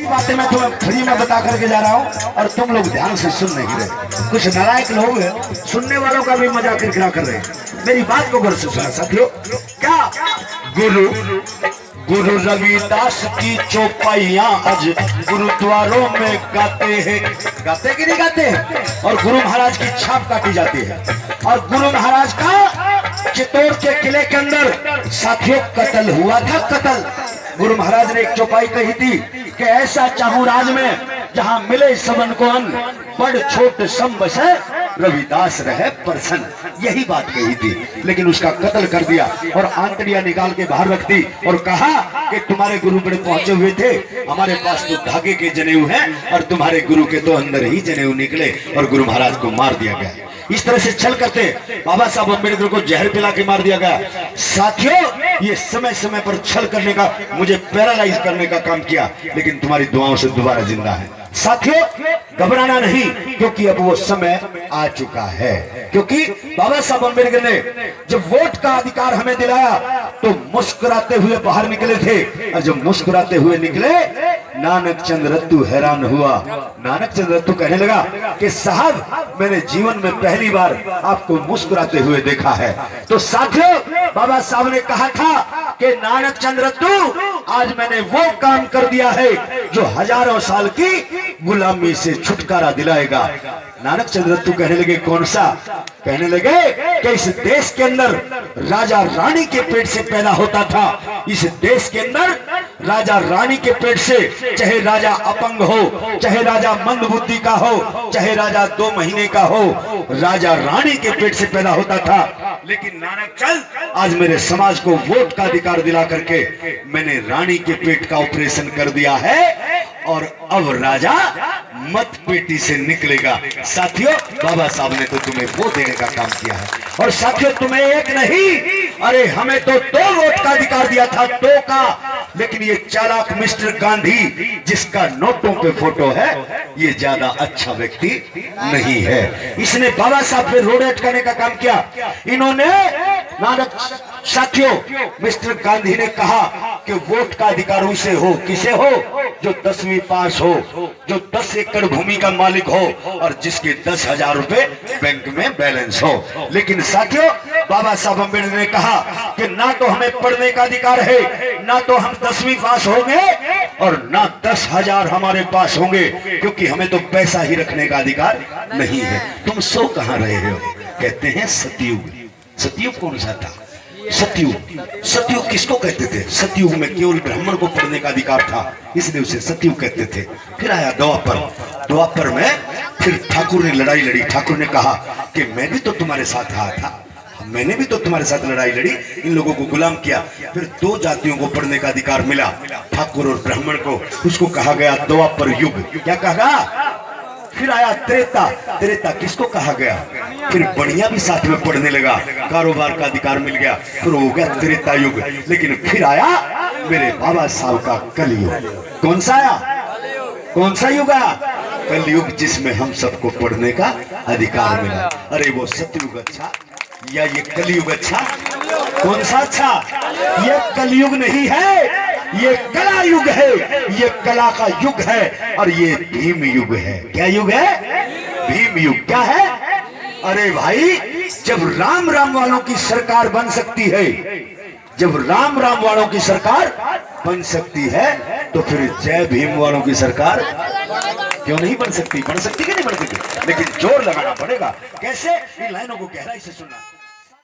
बातें मैं तुम्हें फ्री में बता करके जा रहा हूँ और तुम लोग ध्यान से सुन नहीं रहे। कुछ नालायक लोग सुनने वालों का भी मजाक किरकिरा कर रहे हैं। मेरी बात को गौर से सुना साथियों। क्या गुरु गुरु रविदास की चौपाइयां आज गुरुद्वारों में गाते हैं। गाते कि नहीं गाते हैं? और गुरु महाराज की छाप काटी जाती है। और गुरु महाराज का चित्तौड़ के किले के अंदर साथियों कत्ल हुआ था। कत्ल गुरु महाराज ने एक चौपाई कही थी कि ऐसा चाहूं राज में जहां मिले सबन को अन्न, बड़ छोट सम बसे रविदास रहे प्रसन्न। यही बात कही थी, लेकिन उसका कत्ल कर दिया और आंतड़ियां निकाल के बाहर रख दी और कहा कि तुम्हारे गुरु बड़े पहुंचे हुए थे, हमारे पास तो धागे के जनेऊ हैं और तुम्हारे गुरु के तो अंदर ही जनेऊ निकले और गुरु महाराज को मार दिया गया। इस तरह से छल करते बाबा साहब अम्बेडकर को जहर पिला के मार दिया गया। साथियों, ये समय समय पर छल करने का, मुझे पैरालाइज करने का काम किया, लेकिन तुम्हारी दुआओं से दोबारा जिंदा है। साथियों, घबराना नहीं, क्योंकि अब वो समय आ चुका है। क्योंकि बाबा साहब अम्बेडकर ने जब वोट का अधिकार हमें दिलाया तो मुस्कुराते हुए बाहर निकले थे, और जब मुस्कुराते हुए निकले नानक चंद रत्तू हैरान हुआ। नानक चंद रत्तू कहने लगा कि साहब, मैंने जीवन में पहली बार आपको मुस्कुराते हुए देखा है। तो साथियों, बाबा साहब ने कहा था कि नानक चंद रत्तू, आज मैंने वो काम कर दिया है जो हजारों साल की गुलामी से छुटकारा दिलाएगा। नानक चंद रत्तू कहने लगे, कौन सा? कहने लगे कि इस देश के अंदर राजा रानी के पेट से पैदा होता था। इस देश के अंदर राजा रानी के पेट से, चाहे राजा अपंग हो, चाहे राजा मंद बुद्धि का हो, चाहे राजा 2 महीने का हो, राजा रानी के पेट से पैदा होता था। लेकिन नानक चंद, आज मेरे समाज को वोट का अधिकार दिला करके मैंने रानी के पेट का ऑपरेशन कर दिया है और अब राजा मत पेटी से निकलेगा। साथियों, बाबा साहब ने तो तुम्हें वो देने का काम किया है। और साथियों, तुम्हें एक नहीं, अरे हमें तो 2 वोट का अधिकार दिया था, 2 का। लेकिन ये चालाक मिस्टर गांधी, जिसका नोटों पे फोटो है, ये ज्यादा अच्छा व्यक्ति नहीं है। इसने बाबा साहब पे रोड अटकाने का काम किया। इन्होंने नानक, साथियों, मिस्टर गांधी ने कहा कि वोट का अधिकार उसे हो, किसे हो? जो 10वीं पास हो, जो 10 एकड़ भूमि का मालिक हो और जिसके 10,000 रुपए बैंक में बैलेंस हो। लेकिन साथियों, बाबा साहब अम्बेडकर ने कहा कि ना तो हमें पढ़ने का अधिकार है, ना तो हम 10वीं पास होंगे और ना 10,000 हमारे पास होंगे, क्योंकि हमें तो पैसा ही रखने का अधिकार नहीं है। तुम सो कहां रहे हो? कहते हैं सतयुग। सतयुग कौन सा था? सतयुग। सतयुग किसको कहते थे? सतयुग में केवल ब्राह्मण को पढ़ने का अधिकार था, इसलिए उसे सतयुग कहते थे। फिर आया द्वापर। द्वापर में फिर ठाकुर ने लड़ाई लड़ी। ठाकुर ने कहा कि मैं भी तो तुम्हारे साथ आया था, मैंने भी तो तुम्हारे साथ लड़ाई लड़ी, इन लोगों को गुलाम किया। फिर 2 जातियों को पढ़ने का अधिकार मिला, ठाकुर और ब्राह्मण को। उसको कहा गया द्वापर युग। क्या कहा? फिर आया त्रेता। त्रेता किसको कहा गया? फिर बढ़िया भी साथ में पढ़ने लगा, कारोबार का अधिकार मिल गया, फिर हो गया त्रेता युग। लेकिन फिर आया मेरे बाबा साहब का कलयुग। कौन सा आया? कौन सा युग आया? कलयुग, जिसमें हम सबको पढ़ने का अधिकार मिला। अरे वो सतयुग अच्छा या ये कलयुग अच्छा? कौन सा अच्छा? ये कलयुग नहीं है, ये कला युग है, ये कला का युग है, और ये भीम युग है। क्या युग है? भीम युग। क्या है? अरे भाई, जब राम राम वालों की सरकार बन सकती है, जब राम राम वालों की सरकार बन सकती है, तो फिर जय भीम वालों की सरकार क्यों नहीं बन सकती? बन सकती कि नहीं बन सकती? लेकिन जोर लगाना पड़ेगा। कैसे? इन लाइनों को गहराई से सुनना।